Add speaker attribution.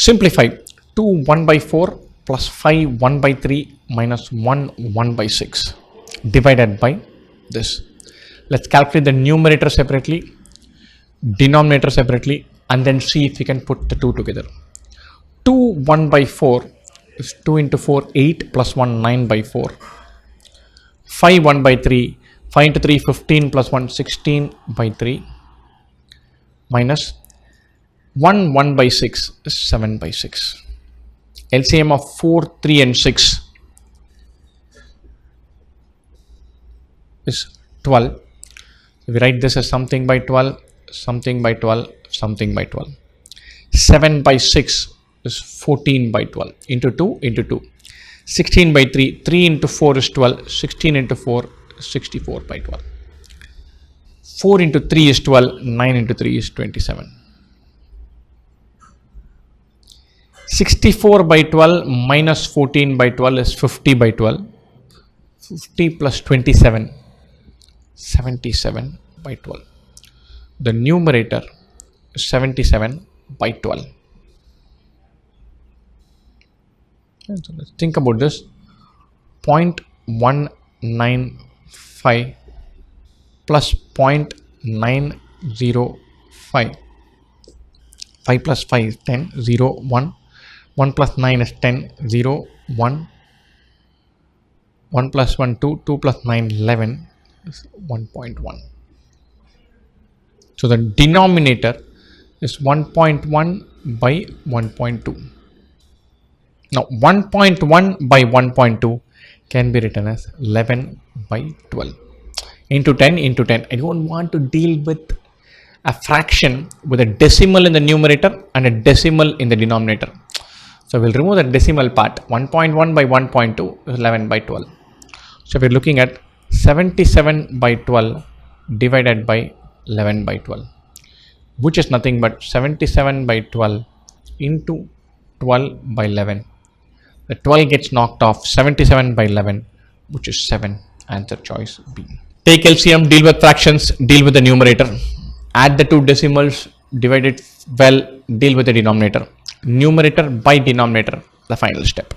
Speaker 1: Simplify 2 1 by 4 plus 5 1 by 3 minus 1 1 by 6 divided by this. Let's calculate the numerator separately, denominator separately, and then see if we can put the two together. 2 1 by 4 is 2 into 4 8 plus 1 9 by 4. 5 1 by 3, 5 into 3 15 plus 1 16 by 3 minus 1 1 by 6 is 7 by 6. LCM of 4, 3 and 6 is 12. So we write this as something by 12, something by 12, something by 12. 7 by 6 is 14 by 12 into 2 into 2. 16 by 3, 3 into 4 is 12, 16 into 4 is 64 by 12. 4 into 3 is 12, 9 into 3 is 27. 64 by 12 minus 14 by 12 is 50 by 12. 50 plus 27, 77 by 12. The numerator is 77 by 12. So let's think about this. 0.195 plus 0.905. 5 plus 5 is 10, 0, 1. 1 plus 9 is 10, 0, 1. 1 plus 1, 2. 2 plus 9, 11 is 1.1. So the denominator is 1.1 by 1.2. Now 1.1 by 1.2 can be written as 11 by 12 into 10 into 10. I don't want to deal with a fraction with a decimal in the numerator and a decimal in the denominator. So we'll remove the decimal part. 1.1 by 1.2 is 11 by 12. So we're looking at 77 by 12 divided by 11 by 12, which is nothing but 77 by 12 into 12 by 11. The 12 gets knocked off, 77 by 11, which is 7. Answer choice B. Take LCM, deal with fractions, deal with the numerator. Add the two decimals, divide it well, deal with the denominator. Numerator by denominator, the final step.